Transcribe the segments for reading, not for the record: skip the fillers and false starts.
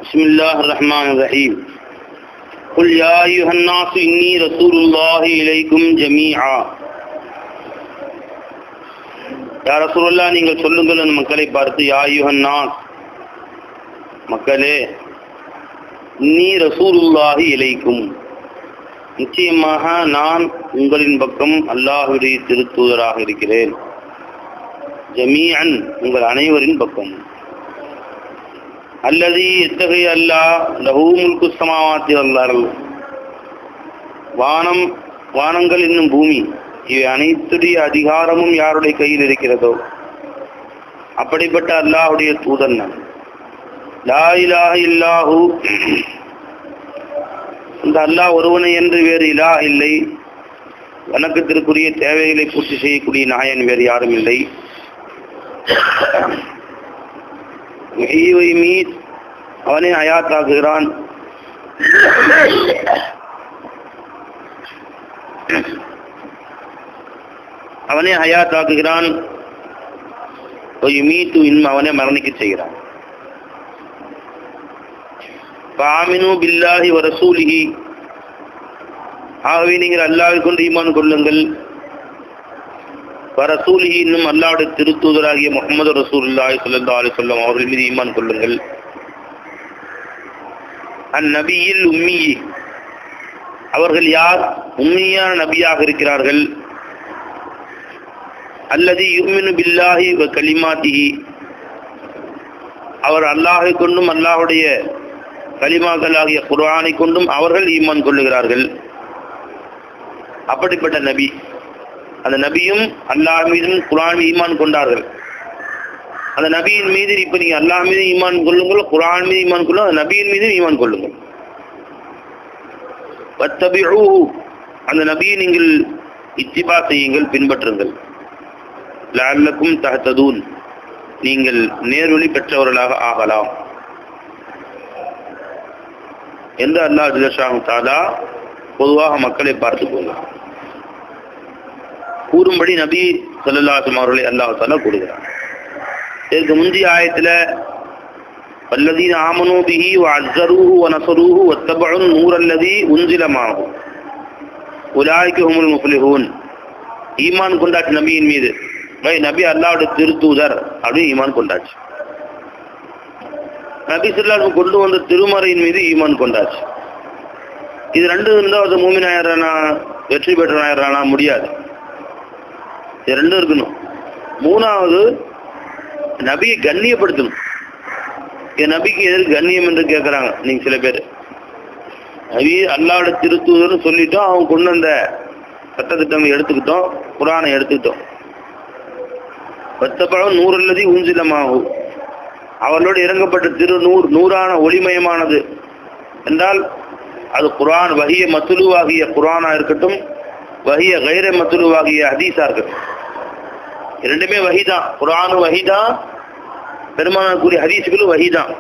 بسم الله الرحمن الرحيم قل يا أيها الناس إني رسول الله إليكم جميعا யா ரசூலுல்லாஹ் நீங்கள் சொல்லுங்கள் அந்த மக்களை பார்த்து, யா அய்யுஹன் நாஸ், மக்களே, இன்னி ரசூலுல்லாஹி இலைக்கும், நிச்சயமாக நான் உங்களின் பக்கம் அல்லாஹ்வுடைய திருத்தூதராக இருக்கிறேன். ஜமீஅன், உங்கள் அனைவரின் பக்கம். அல்லதி, எத்தகைய அல்லாஹ், லஹு முல்கு ஸமாவாத்தி வல் அர்ள், வானங்கள் என்னும் பூமி இவை அனைத்துடைய அதிகாரமும் யாருடைய கையில் இருக்கிறதோ அப்படிப்பட்ட அல்லாஹ்வுடைய தூதன் நான். லா இலாஹ இல்லாஹு, இந்த அல்லாஹ் ஒருவனை என்று வேறு இலாஹ் இல்லை. வணக்கத்திற்குரிய தேவைகளை பூர்த்தி செய்யக்கூடிய நாயன் வேறு யாரும் இல்லை. அவனே ஹயாத்தாக்குகிறான், அவனே ஹயாத்தாக்குகிறான். அவனே மரணிக்க செய்கிறான். ஆமினு பில்லாஹி வ ரசூலிஹி, ஆகவே நீங்கள் அல்லாஹ்வை கொண்டு ஈமான் கொள்ளுங்கள். வ ரசூலிஹி, இன்னும் அல்லாஹ்வுடைய திருத்தூதராகிய முஹம்மது ரசூலுல்லாஹி ஸல்லல்லாஹு அலைஹி வஸல்லம் அவர்கள் மீது ஈமான் கொள்ளுங்கள். அந்நபியில் உம்மி, அவர்கள் யார்? உம்மியான நபியாக இருக்கிறார்கள். அல்லதி யுமினு பில்லாஹி வ கலிமாத்திஹி, அவர் அல்லாஹை கொண்டும் அல்லாஹுடைய கலிமாக்களாகிய குர்ஆனை கொண்டும் அவர்கள் ஈமான் கொள்ளுகிறார்கள். அப்படிப்பட்ட நபி, அந்த நபியும் அல்லாஹ் மீதும் குர்ஆன் மீது ஈமான் கொண்டார்கள். அந்த நபியின் மீது இப்ப நீங்க அல்லாஹ் மீது ஈமான் கொள்ளுங்கள், குர்ஆன் மீது ஈமான் கொள்ளுங்கள், அந்த நபியின் மீது ஈமான் கொள்ளுங்கள். வத்தபிஊஹு, அந்த நபியை நீங்கள் இத்திபா செய்யுங்கள், பின்பற்றுங்கள். லஅல்லக்கும் தஹ்ததூன், நீங்கள் நேர்வழி பெற்றவர்களாக ஆகலாம் என்று அல்லாஹ் ஜல்லஷானு தஆலா பொதுவாக மக்களை பார்த்து கூறும்படி நபி ஸல்லல்லாஹு அலைஹி வஸல்லம் அவர்களை அல்லாஹ் தஆலா கூறுகிறார். இதற்கு முந்தைய ஆயத்துல வல்லதீன ஆமனூ பிஹி வஅஸ்ஸரூஹு வநஸரூஹு வத்தபஉன் நூரல்லதீ உன்ஸில மஅஹு உலாயிக ஹுமுல் முஃப்லிஹூன், ஈமான் கொண்டாச்சு நபியின் மீது. நபி அல்லாஹ்வுடைய திருத்தூதர் அப்படின்னு ஈமான் கொண்டாச்சு. நபி ஸல்லல்லாஹு அலைஹி வஸல்லம் கொண்டு வந்த திருமறையின் மீது ஈமான் கொண்டாச்சு. இது ரெண்டு இருந்தால் அது மூமின் ஆயிடுறானா, வெற்றி பெற்றவன் ஆயிடுறானா? முடியாது. இது ரெண்டும் இருக்கணும். மூணாவது, நபியை கண்ணியப்படுத்தணும். என் நபிக்கு எதற்கு கண்ணியம் என்று கேட்குறாங்க நீங்க சில பேர். நபி அல்லாஹ்வுடைய திருத்தூதர்னு சொல்லிட்டோம், அவங்க கொண்டு வந்த சட்டத்திட்டம் எடுத்துக்கிட்டோம், குர்ஆனை எடுத்துக்கிட்டோம். வத்தபஉன் நூரல்லதீ உன்ஸில மஅஹு, அவர்களோடு இறங்கப்பட்ட நூறான ஒளிமயமானது என்றால் அது குர்ஆன் வஹிய மத்லூவாகிய குர்ஆனா இருக்கட்டும், வஹிய கைர மத்லூவாகிய ஹதீஸா இருக்கட்டும். இரண்டுமே வஹிதான். குர்ஆனும் வஹிதான், பெருமானார் கூறிய ஹதீஸுகளும் வஹிதான்.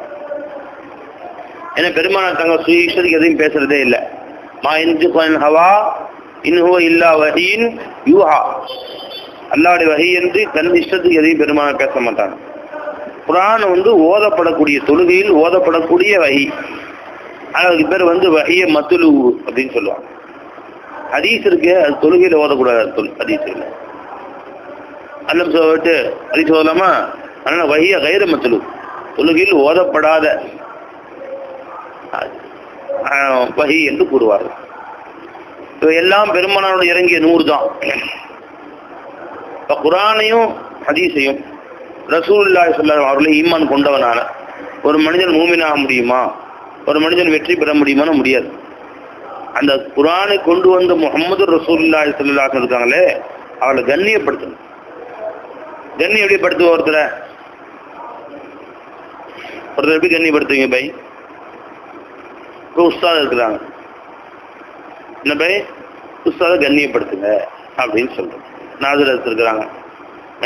ஏன்னா பெருமானார் தங்க சுய இஷ்டத்துக்கு எதையும் பேசுறதே இல்லை. மா யன்திகு அனில் ஹவா இன் ஹுவ இல்லா வஹீன் யூஹா, அல்லாஹ்வுடைய வஹி என்று தன் இஷ்டத்துக்கு எதையும் பெருமானார் பேச மாட்டாங்க. குர்ஆன் ஓதப்படக்கூடிய, தொழுகையில் ஓதப்படக்கூடிய வஹி, அதுக்கு பேர் வஹிய மத்லூ அப்படின்னு சொல்லுவாங்க. ஹதீஸ் இருக்கு, அது தொழுகையில் ஓதக்கூடாது. ஹதீஸ் இல்லை, அல்ல சொல்லிட்டு ஹதீஸ் ஓதலாமா? அதனால வஹிய கைர மத்லூ, தொழுகையில் ஓதப்படாத வஹி என்று கூறுவார்கள். எல்லாம் பெருமானாரோடு இறங்கிய நூறு தான். இப்போ குர்ஆனையும் ஹதீஸையும் ரசூலுல்லாஹி ஸல்லல்லாஹு அலைஹி வஸல்லம் அவர்களை ஈமான் கொண்டவனால ஒரு மனிதன் மூமினாக முடியுமா? ஒரு மனிதன் வெற்றி பெற முடியுமான்னு முடியாது. அந்த குர்ஆனை கொண்டு வந்த முஹம்மது ரசூலுல்லாஹி ஸல்லல்லாஹு அலைஹி வஸல்லம் இருக்காங்களே, அவளை கண்ணியப்படுத்தணும். கண்ணியம் எப்படி படுத்துவோம்? ஒருத்தர் எப்படி கண்ணியப்படுத்துவீங்க பை? இப்போ உஸ்தாத் இருக்கிறாங்க, என்ன பை உஸ்தாதை கண்ணியப்படுத்துங்க அப்படின்னு சொல்றோம். நாசரத் இருக்கிறாங்க,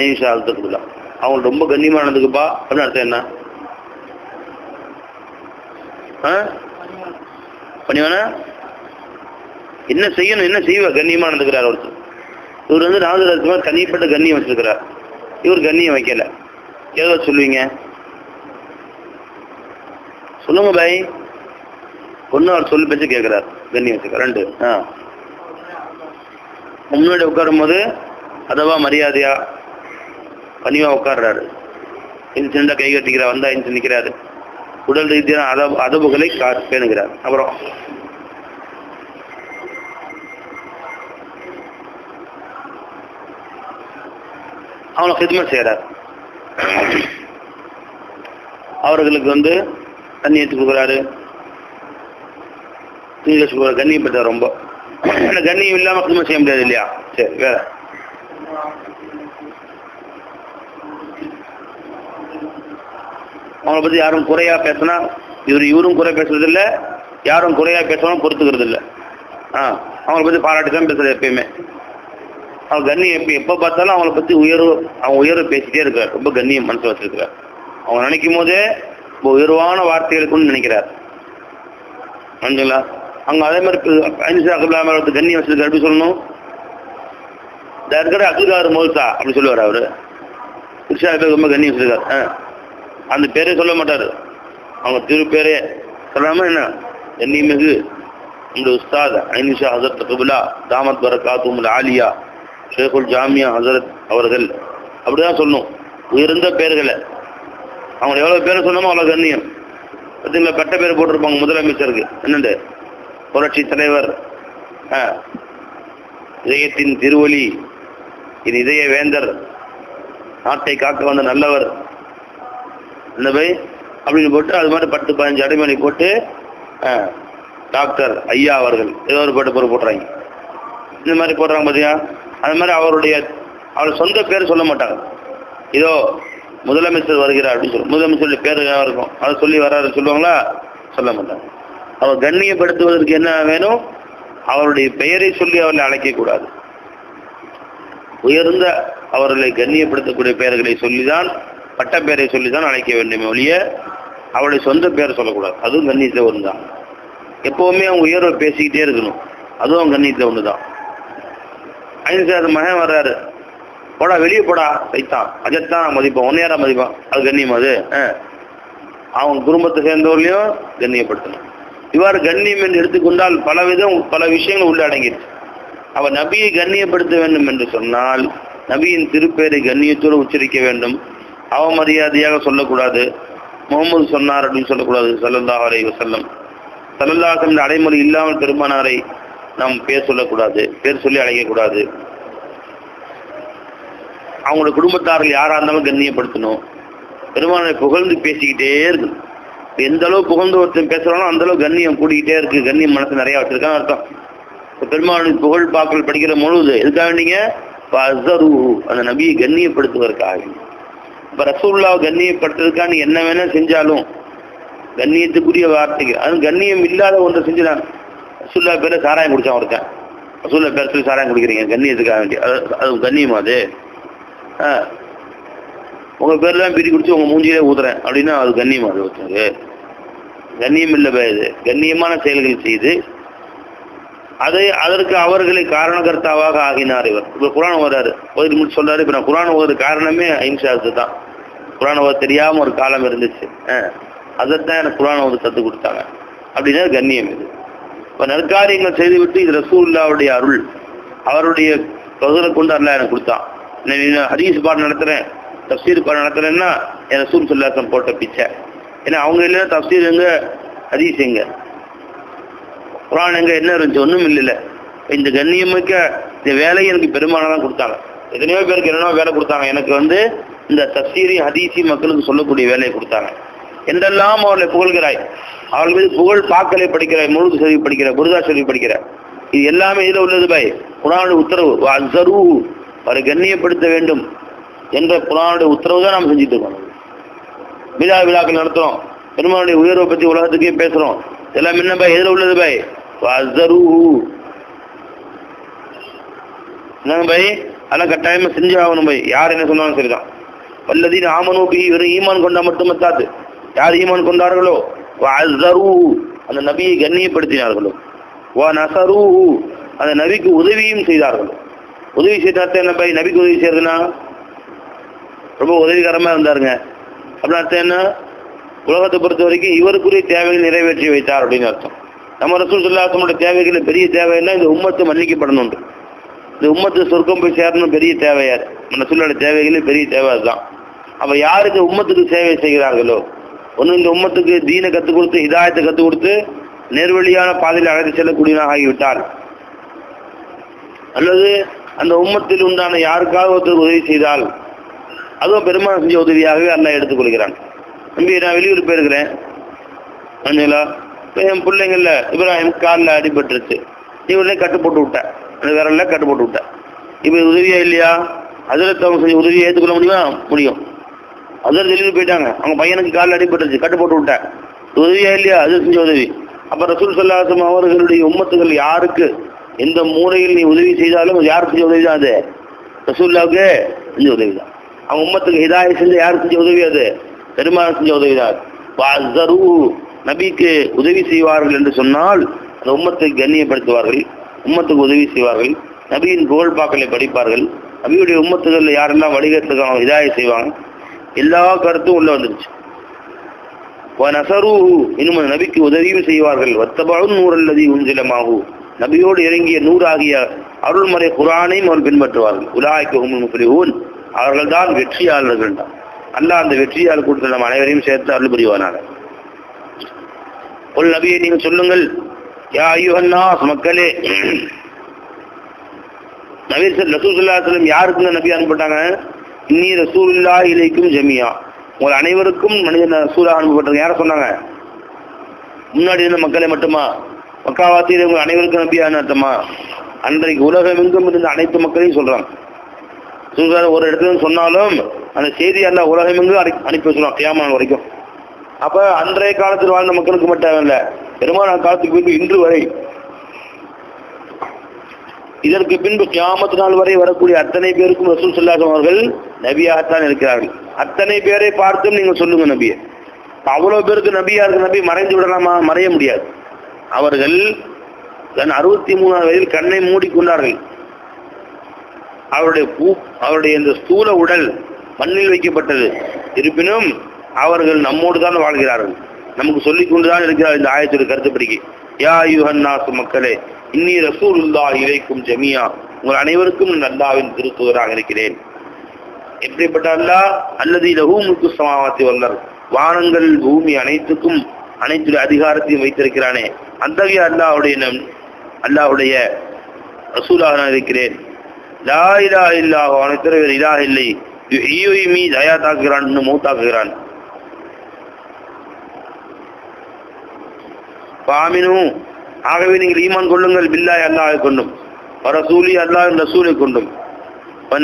ஐஷா கொடுக்கலாம், அவங்க ரொம்ப கண்ணியமானதுக்குப்பா அப்படின்னு அர்த்தம் என்ன? பண்ணிவானா என்ன செய்யணும், என்ன செய்வா? கண்ணியமானதுக்கிறார் ஒருத்தர். இவர் நாசரத் தனிப்பட்ட கண்ணியம் வச்சிருக்கிறார், இவர் கண்ணியம் வைக்கல. எதை சொல்லுவீங்க? சொல்லுங்க பாய். பொண்ணு அவர் சொல்லி பேச்சு கேட்கிறார், கண்ணி வச்சுக்க. 2 முன்னாடி உட்காரும் போது அதவா மரியாதையா பணிவா உட்கார்றாரு. இன்சிடென்டா கை கட்டிக்கிறார், வந்தா இன்சி நிற்கிறாரு. உடல் ரீதியான அதவுகளை பேணுகிறார். அப்புறம் அவனை ஹித்மத் செய்யறார். அவர்களுக்கு தண்ணி எடுத்து கொடுக்குறாரு. கண்ணியப்பட்ட ரொம்ப கண்ணியம் இல்லாம ஹித்மத் செய்ய முடியாது இல்லையா? சரி, வேற அவங்களை பத்தி யாரும் குறையா பேசினா இவரும் குறை பேசுறது இல்லை, யாரும் குறையா பேசணும் பொறுத்துக்கிறது இல்லை. அவங்களை பத்தி பாராட்டி தான் பேசுறது எப்பயுமே. அவங்க கண்ணியம் எப்போ பார்த்தாலும் அவங்கள பத்தி அவங்க உயர்வு பேசிட்டே இருக்கார். ரொம்ப கண்ணியம் மனசு வச்சிருக்கிறார். அவங்க நினைக்கும் போதே ரொம்ப உயர்வான வார்த்தைகளுக்குன்னு நினைக்கிறார். அங்கங்களா அங்க அதே மாதிரி கண்ணியம் வச்சிருக்காரு. எப்படி சொல்லணும்? இருக்கிற அசுகாரு மோல்சா அப்படி சொல்லுவார் அவரு. கிருஷ்ணா பேர் ரொம்ப கண்ணியம் வச்சிருக்காரு. அந்த பேரே சொல்ல மாட்டாரு, அவங்க திரு பேரே சொல்லாம என்ன கண்ணியமிகு இந்த உஸ்தாத் ஐனிஷா ஹசரத் கபுலா தாமத் பரகாத்துல் ஆலியா ஷேகுல் ஜாமியா ஹசரத் அவர்கள் அப்படிதான் சொல்லணும். உயர்ந்த பேர்களை அவங்க எவ்வளவு பேரை சொன்னமோ அவ்வளவு கண்ணியம். பார்த்தீங்களா, கட்ட பேர் போட்டிருப்பாங்க முதலமைச்சருக்கு. என்னண்டு புரட்சி தலைவர், இதயத்தின் திருவொலி, இது இதய வேந்தர், நாட்டை காக்க வந்த நல்லவர் இந்த பை அப்படின்னு போட்டு அது மாதிரி 10-15 அடைமணி போட்டு டாக்டர் ஐயா அவர்கள் ஏதோ ஒரு போட்டு போடுறாங்க. இந்த மாதிரி போடுறாங்க பார்த்தியா. அது மாதிரி அவர் சொந்த பேர் சொல்ல மாட்டாங்க. இதோ முதலமைச்சர் வருகிறார் அப்படின்னு சொல்லி முதலமைச்சருடைய பேர் இருக்கும், அதை சொல்லி வர்றாரு சொல்லுவாங்களா? சொல்ல மாட்டாங்க. அவர் கண்ணியப்படுத்துவதற்கு என்ன வேணும்? அவருடைய பெயரை சொல்லி அவர்களை அழைக்கக்கூடாது. உயர்ந்த அவர்களை கண்ணியப்படுத்தக்கூடிய பெயர்களை சொல்லிதான், பட்ட பெயரை சொல்லிதான் அழைக்க வேண்டுமே ஒழிய அவருடைய சொந்த பேரை சொல்லக்கூடாது. அதுவும் கண்ணியத்தில் ஒன்று தான். எப்பவுமே அவங்க உயர்வை பேசிக்கிட்டே இருக்கணும், அதுவும் கண்ணியத்தில் ஒன்று தான். ஐந்து மகன் வர்றாரு, போடா வெளியே போடா சைத்தான், அதைத்தான் மதிப்பான், ஒன்னையாரா மதிப்பான், அது கண்ணியம். அது அவங்க குடும்பத்தை சேர்ந்தவர்களையும் கண்ணியப்படுத்தணும். இவ்வாறு கண்ணியம் என்று எடுத்துக்கொண்டால் பல விஷயங்கள் உள்ள அடங்கிடுச்சு. அவர் நபியை கண்ணியப்படுத்த வேண்டும் என்று சொன்னால் நபியின் திருப்பெயரை கண்ணியத்தோடு உச்சரிக்க வேண்டும். அவமரியாதையாக சொல்லக்கூடாது. முகமது சொன்னார் அப்படின்னு சொல்லக்கூடாது. ஸல்லல்லாஹு அலைஹி வஸல்லம் ஸல்லல்லாஹு அடைமொழி இல்லாமல் பெருமானாரை நாம் பேர் சொல்லக்கூடாது, பேர் சொல்லி அழைக்கக்கூடாது. அவங்களோட குடும்பத்தார்கள் யாராக இருந்தாலும் கண்ணியப்படுத்தணும். பெருமானாரை புகழ்ந்து பேசிக்கிட்டே இருக்கணும். எந்த அளவு புகழ்ந்து ஒருத்தன் பேசுறானோ அந்த அளவு கண்ணியம் கூடிக்கிட்டே இருக்கு. கண்ணியம் மனசு நிறைய வச்சிருக்கான்னு அர்த்தம். பெருமானுடைய புகழ் பாக்கள் படிக்கிற முழுது எதுக்காக வேண்டிங்க? அந்த நபியை கண்ணியப்படுத்துவதற்காக. இப்ப ரசூலுல்லாஹ் கண்ணியப்படுத்துறதுக்காக நீ என்ன வேணா செஞ்சாலும் கண்ணியத்துக்குரிய வார்த்தைகள், அது கண்ணியம் இல்லாத ஒன்றை செஞ்சுதான். ரசூலுல்லாஹ் பேர்ல சாராயம் குடிச்சான் ஒருத்தன், ரசூலுல்லாஹ் பேர் சொல்லி சாராயம் குடிக்கிறீங்க கண்ணியத்துக்காக வேண்டிய, அது கண்ணியமா? அது உங்க பேர்லாம் பிரி குடிச்சு உங்க மூஞ்சியிலே ஊதுறேன் அப்படின்னா அது கண்ணியமா? அது ஒருத்தருக்கு கண்ணியம் இல்லை. இது கண்ணியமான செயல்கள் செய்து அதற்கு அவர்களை காரணகர்த்தாவாக ஆகினார் இவர். இப்போ குரான் ஓதுறாரு, ஓதிட்டு முடிச்சு சொல்றாரு, இப்போ நான் குரான் ஓதுற காரணமே அஹிம்சாத்து தான். குரான் ஓத தெரியாம ஒரு காலம் இருந்துச்சு, அதைத்தான் எனக்கு குரான் ஓத கற்றுக் கொடுத்தாங்க அப்படின்னா கண்ணியம். இது இப்போ நற்காரியங்கள் செய்துவிட்டு இது ரசூலுல்லாஹ்வுடைய அருள், அவருடைய பகுதியை கொண்டு அல்லாஹ் எனக்கு கொடுத்தான். ஹதீஸ் பாடம் நடத்துறேன், தஃப்சீர் பாடம் நடத்துறேன்னா என் ரசூல் ஸல்லல்லாஹு அலைஹி வஸல்லம் போட்ட பிச்சை. ஏன்னா அவங்க இல்லைன்னா தஃப்சீர் எங்க, ஹதீஸ் எங்க, குரான் எங்க, என்ன இருந்துச்சு? ஒன்றும் இல்லை. இந்த கண்ணியமிக்க இந்த வேலையை எனக்கு பெருமானார் தான் கொடுத்தாங்க. எத்தனையோ பேருக்கு என்னென்ன வேலை கொடுத்தாங்க, எனக்கு இந்த தஃப்சீரி ஹதீஸி மக்களுக்கு சொல்லக்கூடிய வேலையை கொடுத்தாங்க. என்றெல்லாம் அவர்களை புகழ்கிறாய், அவர்கள் மீது புகழ் பாக்களை படிக்கிறாய், முழுது சொல்லி படிக்கிற, புருதா சொல்லி படிக்கிற, இது எல்லாமே இதில் உள்ளது பாய். குரானுடைய உத்தரவு அஸ்ஸரு, அவரை கண்ணியப்படுத்த வேண்டும் என்ற குரானுடைய உத்தரவு தான் நாம் செஞ்சுட்டு இருக்கோம். விழா விழாக்கள் நடத்துகிறோம், பெருமானுடைய உயர்வை பற்றி உலகத்துக்கே பேசுகிறோம். எல்லாம் என்ன பாய்? எதில் உள்ளது பாய்? அஸ்ஸரு என்னங்க பாய்? அதெல்லாம் கட்டாயமாக செஞ்சு ஆகணும் பாய். யார் என்ன சொன்னாலும் சரிதான். வல்லதீன ஆமனூ பிஹி, வெறும் ஈமான் கொண்டா மட்டும் மத்தாது. யார் ஈமான் கொண்டார்களோ அஸ்ஸரு, அந்த நபியை கண்ணியப்படுத்தினார்களோ, நஸரு, அந்த நபிக்கு உதவியும் செய்தார்களோ. உதவி செய்த என்ன பாய்? நபிக்கு உதவி செய்யறதுன்னா ரொம்ப உதவிகரமாக இருந்தாருங்க அப்படின்னு அர்த்தம் என்ன? உலகத்தை பொறுத்த வரைக்கும் இவருக்குரிய தேவைகளை நிறைவேற்றி வைத்தார் அப்படின்னு அர்த்தம். நம்ம ரசூல் ஸல்லல்லாஹு அலைஹி வஸல்லம் தேவைகளை பெரிய தேவைன்னா இந்த உம்மத்து மன்னிக்கப்படணும், இந்த உம்மத்து சொர்க்கம் போய் சேரணும் பெரிய தேவையார். ரசூலோட தேவைகளே பெரிய தேவை அதுதான். அப்ப யார் இந்த உம்மத்துக்கு சேவை செய்கிறார்களோ, ஒன்று இந்த உம்மத்துக்கு தீனை கற்றுக் கொடுத்து ஹிதாயத்தை கற்றுக் கொடுத்து நேர்வழியான பாதையில் அழைத்து செல்லக்கூடியவனாக ஆகிவிட்டால், அல்லது அந்த உம்மத்தில் உண்டான யாருக்காக ஒருத்தர் உதவி செய்தால் அதுவும் பெருமாள் செஞ்ச உதவியாகவே அல்லாஹ் எடுத்துக்கொள்கிறான். நம்பி நான் வெளியூர் போயிருக்கிறேன், என் பிள்ளைங்கள்ல இப்ராஹிம் காலில் அடிபட்டுருச்சு, நீ உடனே கட்டு போட்டு விட்டேன், அந்த விரல்ல கட்டு போட்டு விட்டேன். இப்போ உதவியா இல்லையா? அதில் அவங்க செஞ்ச உதவியை ஏற்றுக்கொள்ள முடியுமா? முடியும். அதில் வெளியூர் போயிட்டாங்க, அவங்க பையனுக்கு காலில் அடிபட்டுருச்சு, கட்டு போட்டு விட்டேன், உதவியா இல்லையா? அது செஞ்ச உதவி. அப்போ ரசூல் ஸல்லல்லாஹு அலைஹி வஸல்லம் அவர்களுடைய உம்மத்துகள் யாருக்கு எந்த மூலையில் நீ உதவி செய்தாலும் யாருக்கு செஞ்ச உதவி தான்? அது ரசூலுல்லாஹ்வுக்கு செஞ்ச உதவி தான். அவங்க உம்மத்துக்கு ஹிதாயத் செஞ்ச யாருக்கு செஞ்ச உதவி? அது பெருமாள் செஞ்ச உதவி தான். நபிக்கு உதவி செய்வார்கள் என்று சொன்னால் அந்த உம்மத்தை கண்ணியப்படுத்துவார்கள், உம்மத்துக்கு உதவி செய்வார்கள், நபியின் புகழ்பாக்களை படிப்பார்கள், நபியுடைய உம்மத்துகள் யாரெல்லாம் வழிகட்டுக்காக ஹிதாயத் செய்வாங்க, எல்லா கருத்தும் உள்ள வந்துருச்சு. இன்னும் நபிக்கு உதவியும் செய்வார்கள். வத்தபஉன் நூரல்லதி உன்சில மாஹு, நபியோடு இறங்கிய நூறாகிய அருள்மறை குர்ஆனையும் அவர்கள் பின்பற்றுவார்கள். உலாயிக ஹுமுல் முஃப்லிஹூன், அவர்கள் தான் வெற்றியாளர்கள் தான். அல்லாஹ் அந்த வெற்றியாளர் கூட்டத்தில் நம் அனைவரையும் சேர்த்து அருள் புரிவானாக. ஒரு நபியை நீங்கள் சொல்லுங்கள், யா அய்யுஹன் நாஸ், மக்களே. நபி ரசூல் ஸல்லல்லாஹு அலைஹி வஸல்லம் யாருக்கு நபி அனுப்பப்பட்டாங்க? இன்னி ரசூலுல்லாஹி இலைக்கும் ஜமீஆ, உங்கள் அனைவருக்கும் மனிதன் ரசூலாக அனுப்பப்பட்டாங்க. யாரை சொன்னாங்க? முன்னாடி இருந்த மக்களை மட்டுமா? மக்காவாசியில் உங்கள் அனைவருக்கும் நபியான அர்த்தமா? அன்றைக்கு உலகமெங்கும் இருந்த அனைத்து மக்களையும் சொல்றாங்க. ஒரு இடத்துல சொன்னாலும் அந்த செய்தி எல்லாம் உலகமெங்கும் அனுப்பி வச்சுருவான் கியாமத் வரைக்கும். அப்ப அன்றைய காலத்தில் வாழ்ந்த மக்களுக்கு மட்டும் இல்ல, பெருமானார் காலத்துக்கு பின்பு இன்று வரை, இதற்கு பின்பு கியாமத் நாள் வரை வரக்கூடிய அத்தனை பேருக்கும் ரசூல் ஸல்லல்லாஹு அலைஹி வஸல்லம் அவர்கள் நபியாகத்தான் இருக்கிறார்கள். அத்தனை பேரை பார்த்தும் நீங்க சொல்லுங்க நபியை. அவ்வளவு பேருக்கு நபியா இருக்கு, நபி மறைந்து விடலாமா? மறைய முடியாது. அவர்கள் 63 வயதில் கண்ணை மூடிக்கொண்டார்கள். அவருடைய இந்த ஸ்தூல உடல் மண்ணில் வைக்கப்பட்டது. இருப்பினும் அவர்கள் நம்மோடு தான் வாழ்கிறார்கள், நமக்கு சொல்லிக் கொண்டுதான் இருக்கிறார். இந்த ஆயத்துடைய கருத்துப்படிக்கு, யா அய்யுஹன் நாஸ், மக்களே, இன்னி ரசூலுல்லாஹி இலைக்கும் ஜமீஆ, உங்கள் அனைவருக்கும் நான் அல்லாஹ்வின் திருத்தூதராக இருக்கிறேன். எப்படிப்பட்ட அல்லாஹ்? அல்லதி லஹு முல்கு ஸமாவாத்தி வல் அர்த், வானங்கள் பூமி அனைத்துக்கும் அனைத்துடைய அதிகாரத்தையும் வைத்திருக்கிறானே, அத்தகைய அல்லாஹ்வுடைய ரசூலாக நான் இருக்கிறேன். லா இலாஹ இல்லாஹு, அவனை தவிர வேறு இலாஹ் இல்லை. யுஹ்யி ஹயாத்தாக்குகிறான், இன்னும் மௌத்தாக்குகிறான். ஃபாமினு, ஆகவே நீங்கள் ஈமான் கொள்ளுங்கள், பில்லாஹி அல்லாஹை கொண்டும், ரசூலி அல்லாஹ்வின் ரசூலை கொண்டும்,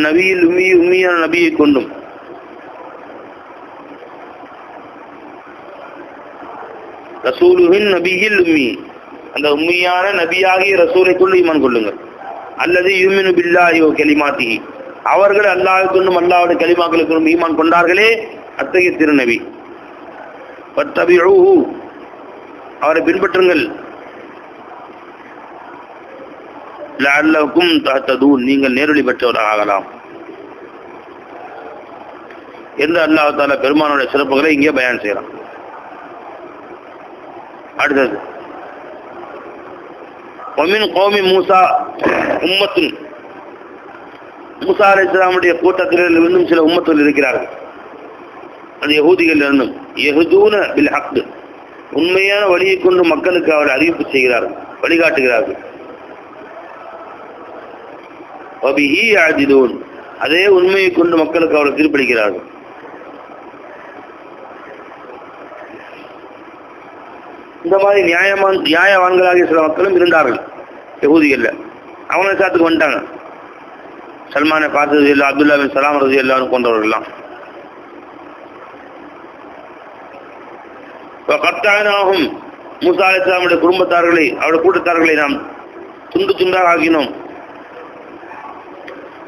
நபியில் உம்மியான நபியை கொண்டும், ரசூலுஹின் நபியில் உம்மி, அந்த உம்மியான நபியாகிய ரசூலை கொண்டு ஈமான் கொள்ளுங்கள். அல்லது யுமினு பில்லாஹி வ கலிமாத்திஹி, அவர்கள் அல்லாஹ்வை கொண்டும் அல்லாஹ்வுடைய கலிமாக்களை கொண்டும் ஈமான் கொண்டார்களே, அத்தகைய திருநபி. ஃபத்தபிஊஹு, அவரை பின்பற்றுங்கள். லஅல்லகும் தஹ்ததூன், நீங்கள் நேரடி பெற்றவராக ஆகலாம் என்று அல்லாஹ் தஆலா பெருமானுடைய சிறப்புகளை இங்கே பயான் செய்யலாம். அடுத்தது, வமின் கௌமி மூசா உம்மத்துன், மூசா அலைஹிஸ்ஸலாமுடைய கூட்டத்தில் இருந்தும் சில உம்மத்துகள் இருக்கிறார்கள். அது யஹூதிகள் இருந்தும், யஹ்தூன பில் ஹக், உண்மையான வழியை கொண்டு மக்களுக்கு அவர் அறிவிப்பு செய்கிறார்கள், வழிகாட்டுகிறார்கள். வபிஹி யஅதிலூன், அதே உண்மையை கொண்டு மக்களுக்கு அவர் தீர்ப்பளிக்கிறார்கள். இந்த மாதிரி நியாயவான்களாகிய சில மக்களும் இருந்தார்கள் யஹூதிகள்ல. அவங்க சாத்துக்கு வந்துட்டாங்க. சல்மானை பார்த்தது இல்லை, அப்துல்லா பின் சலாம் ரதி எல்லாரும் கொண்டவர்கள்லாம். கத்தாயினாகும், மூசா அலைஹிஸ்ஸலாமுடைய குடும்பத்தார்களை, அவருடைய கூட்டத்தார்களை நாம் துண்டு துண்டாக ஆக்கினோம்.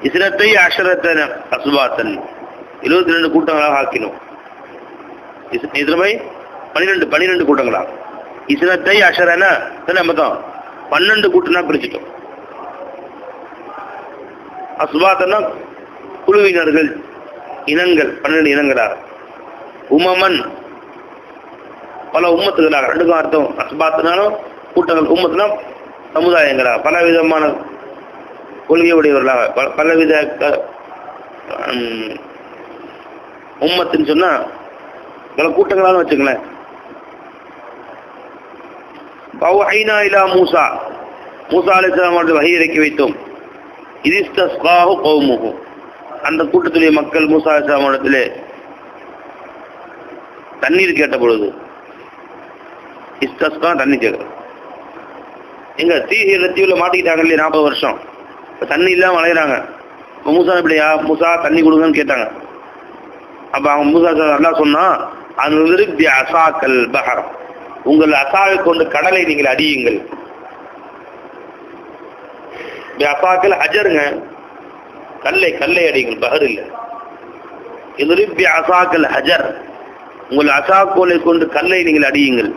இஸ்ரத்தை அஷரத்தன அஸ்பாத்தன், 72 கூட்டங்களாக ஆக்கினோம். இஸ்ரமை 12 கூட்டங்களாக. இஸ்ரத்தை அஷரன மொத்தம் 12 கூட்டம்னா பிரிச்சுட்டோம். அஸ்பாத்தனா குழுவினர்கள், இனங்கள், 12 இனங்களாக. உமமன் பல உம்மத்துகளாக, ரெண்டுக்கும் அர்த்தம் அஸ்பாத்துனாலும் கூட்டங்கள், உம்மத்துனா சமுதாயங்களாக, பல விதமான கொள்கை உடையவர்களாக, பலவித உம்மத்துன்னு சொன்னா பல கூட்டங்களாலும் வச்சுங்களேன். பவஹைனா இலா மூசா, மூசா அலைஹிஸ்ஸலாம் அவர்கள் வஹி இறக்கி வைத்தோம். இஸ்தஸ்காஹு கௌமுஹு, அந்த கூட்டத்துடைய மக்கள் மூசா அலைஹிஸ்ஸலாம் இடத்திலே தண்ணீர் கேட்ட பொழுது, இஸ்தஸ்கா தண்ணி கேட்கறது. எங்க தீவில மாட்டிக்கிட்டாங்க இல்லையா 40 வருஷம், தண்ணி இல்லாம அலையிறாங்க. மூசா எப்படியா, மூசா தண்ணி கொடுங்கன்னு கேட்டாங்க. அப்ப அவங்க மூசா அல்லாஹ் சொன்னா, அன்லிருபி அசாக்கல் பஹர், உங்கள் அசாவை கொண்டு கடலை நீங்கள் அடியுங்கள். அசாக்கல் ஹஜருங்க, கல்லை அடியுங்கள், பஹர் இல்லை. இன்லிருபி அசாக்கல் ஹஜர், உங்கள் அசாக்கோலை கொண்டு கல்லை நீங்கள் அடியுங்கள்.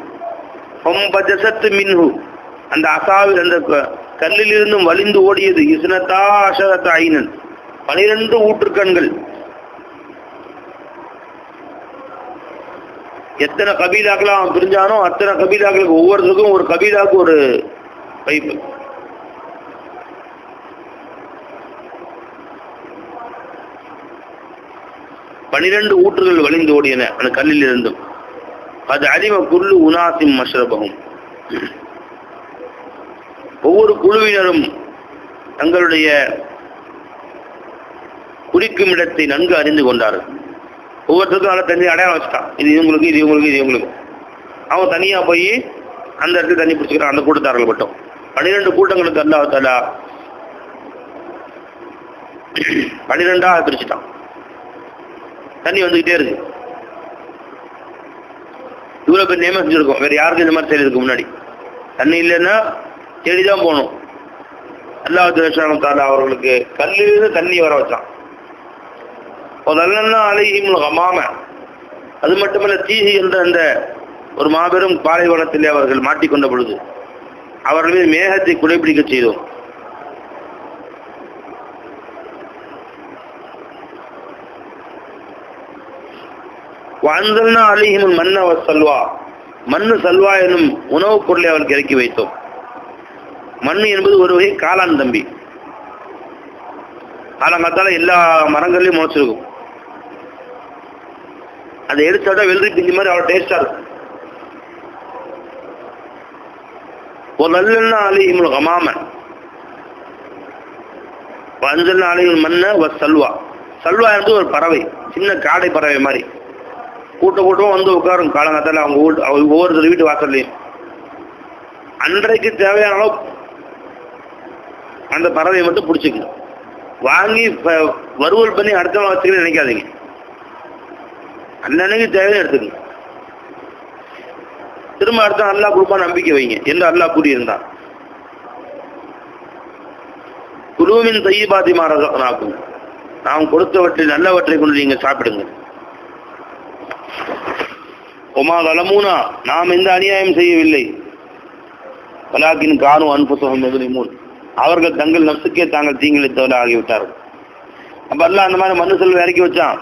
மின்ஹு, அந்த அசாவில் அந்த கல்லில் இருந்தும் வலிந்து ஓடியது இஸ்னதா அஷரத ஐனன், 12 ஊற்றுக்கண்கள். எத்தனை கபீலாக்கள் அவன் பிரிஞ்சானோ அத்தனை கபீலாக்களுக்கு ஒவ்வொருத்தருக்கும் ஒரு கபீலாவுக்கு ஒரு பைப்பு. பனிரெண்டு ஊற்றுகள் வலிந்து ஓடியன அந்த கல்லில் இருந்தும். அது அலிம குல்லு உனாசிம் மஷ்ரபகும், ஒவ்வொரு குழுவினரும் தங்களுடைய குடிக்கும் இடத்தை நன்கு அறிந்து கொண்டார்கள். ஒவ்வொருத்தருக்கும் நல்லா தண்ணி அடையாளம் வச்சுட்டான், இது இவங்களுக்கு, இது இவங்களுக்கு, இது இவங்களுக்கு. அவன் தனியா போய் அந்த இடத்துல தண்ணி பிடிச்சிக்கிறான், அந்த கூட்டத்தார்கள் மட்டும். 12 கூட்டங்களுக்கு அல்லாஹ் தஆலா 12ஆக பிரிச்சுட்டான். தண்ணி வந்துகிட்டே இருக்கு. இவ்வளவு பேர் நியமனம் செஞ்சிருக்கோம், வேற யாருக்கும் இந்த மாதிரி செய்யறதுக்கு முன்னாடி. தண்ணி இல்லைன்னா தேடிதான் போகணும். அல்லாஹ் தஆலா அவர்களுக்கு கல்லிலிருந்து தண்ணி வர வச்சான். அலைஹிமுல் கமாம, அது மட்டுமல்ல தீஹி என்ற அந்த ஒரு மாபெரும் பாலைவனத்திலே அவர்கள் மாட்டிக்கொண்ட பொழுது அவர்கள் மீது மேகத்தை குடைபிடிக்க செய்தோம். வஅன்ஸல்னா அலைஹிமுல் மன்ன வஸ்ஸல்வா, மண்ணு சல்வா எனும் உணவுப் பொருளை அவர்களுக்கு இறக்கி வைத்தோம். மண்ணு என்பது ஒரு வகை காளான் தம்பி. காலங்காத்தால எல்லா மரங்கள்லையும் முளைச்சிருக்கும். அதை எடுத்தாட வெள்ளரி பிஞ்சு மாதிரி அவ்வளோ டேஸ்டா இருக்கும். ஒரு நல்ல அலைஹிமுல் கமாம, வஅன்ஸல்னா அலைஹிமுல் மன்ன வஸ்ஸல்வா. சல்வா என்பது ஒரு பறவை, சின்ன காடை பறவை மாதிரி கூட்டமா வந்து உட்காரும் காலங்காத்தால அவங்க ஒவ்வொருத்தர் வீட்டு வாசல்லையும். அன்றைக்கு தேவையான அளவு அந்த பறவையை மட்டும் பிடிச்சிக்கணும். வாங்கி வறுவல் பண்ணி அடுத்த நாள் வச்சுக்கணும்னு நினைக்காதீங்க. அன்னன்னைக்கு தேவையை எடுத்துக்கணும். திரும்ப அடுத்த அல்லாஹ் கொடுப்பா நம்பிக்கை வைங்க என்று அல்லாஹ் கூறியிருந்தான். குலூமின் தய்யிபாத்தி மா ரஸக்னாக்கும், நாம் கொடுத்தவற்றில் நல்லவற்றை கொண்டு நீங்க சாப்பிடுங்க. ஒமா ஸலமூனா, நாம் எந்த அநியாயம் செய்யவில்லை. வலாக்கின் கானூ அன்ஃபுஸஹும் யظ்லிமூன், அவர்கள் தங்கள் நப்சுக்கே தாங்கள் தீங்கிழைத்தவர்கள் ஆகிவிட்டார்கள். அப்ப அல்லாஹ் அந்த மாதிரி மண்ணு செல்வம் இறக்கி வச்சான்.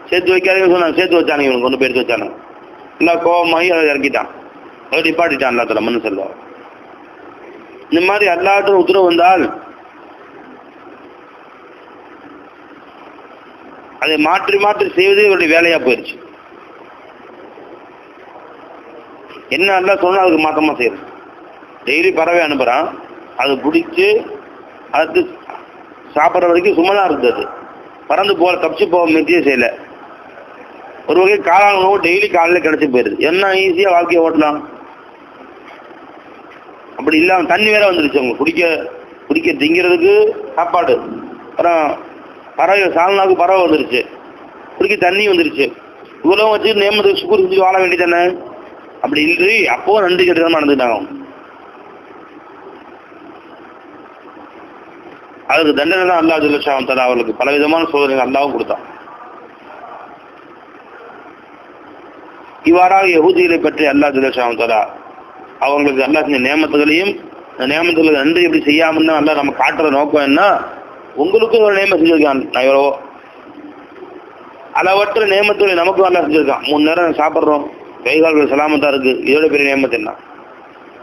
சேர்த்து வைக்காதீங்க சொன்னாங்க, சேர்த்து வச்சானுங்க, இவங்க கொண்டு போய் எடுத்து வச்சானுங்க. எல்லாம் கோபமாகி அதை இறக்கிட்டான், அதை நிப்பாட்டிட்டான் அல்லா தஆலா மண்ணு செல்வம். இந்த மாதிரி அல்லாஹ்வின் உத்தரவு வந்தால் அதை மாற்றி மாற்றி செய்வதே இவருடைய வேலையா போயிடுச்சு. என்ன அல்லாஹ் சொன்னா அதுக்கு மாற்றமா செய்யறது. டெய்லி பறவை அனுப்புறான், அது பிடிச்சி அது சாப்பிட்ற வரைக்கும் சும்மாதான் இருந்தது. பறந்து போக தப்பிச்சு போக முயற்சியே செய்யல. ஒரு வகை காளான் உணவு டெய்லி காலையில் கிடைச்சி போயிருது. என்ன ஈஸியா வாழ்க்கையை ஓட்டலாம். அப்படி இல்லாம தண்ணி வேற வந்துருச்சு. அவங்க குடிக்க திங்கிறதுக்கு சாப்பாடு, அப்புறம் பறவை சால்னாவுக்கு பறவை வந்துருச்சு, குடிக்க தண்ணி வந்துருச்சு. இவ்வளவு வச்சு நேமத்துக்கு சுக்குர் செஞ்சு வாழ வேண்டியதானே. அப்படி இல்லை, அப்போ நன்றி கெட்டுதான் நடந்துட்டாங்க. அதுக்கு தண்டனை தான் அல்லாஹ் ஜல்ல ஷானஹு தஆலா அவர்களுக்கு பலவிதமான சோதனைகள் அல்லாஹ்வும் கொடுத்தான். இவ்வாறாக யஹூதிகளை பற்றி அல்லாஹ் ஜல்ல ஷானஹு தஆலா அவங்களுக்கு அல்லாஹ் செஞ்ச நியமத்துகளையும், நியமத்துகளை நன்றி எப்படி செய்யாமல் தான் அல்லாஹ் நம்ம காட்டுற நோக்கம் என்ன, உங்களுக்கும் ஒரு நியமம் செஞ்சிருக்கான். நான் எவ்வளவோ அளவற்ற நியமத்துகளை நமக்கும் அல்லாஹ் செஞ்சிருக்கான். 3 நேரம் சாப்பிட்றோம், கைகால்கள் சலாமத்தா இருக்கு, இதோட பெரிய நியமத்து என்ன?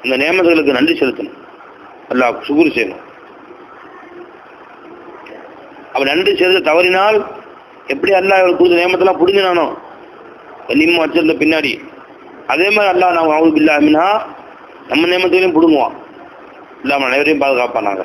இந்த நியமத்துகளுக்கு நன்றி செலுத்தணும், அல்லாஹ் சுக்ர் செய்யணும். அப்ப நன்றி செலுத்த தவறினால் எப்படி அல்லாஹ் கொடுத்த நியமத்தெல்லாம் புடுங்கினானோ கண்ணியமா வச்சிருந்த பின்னாடி, அதே மாதிரி அல்லாஹ் நாம் அவுது பில்லாஹ் மின்ஹா நம்ம நியமத்தையும் புடுங்குவான். இல்லாமல் அனைவரையும் பாதுகாப்பானாங்க.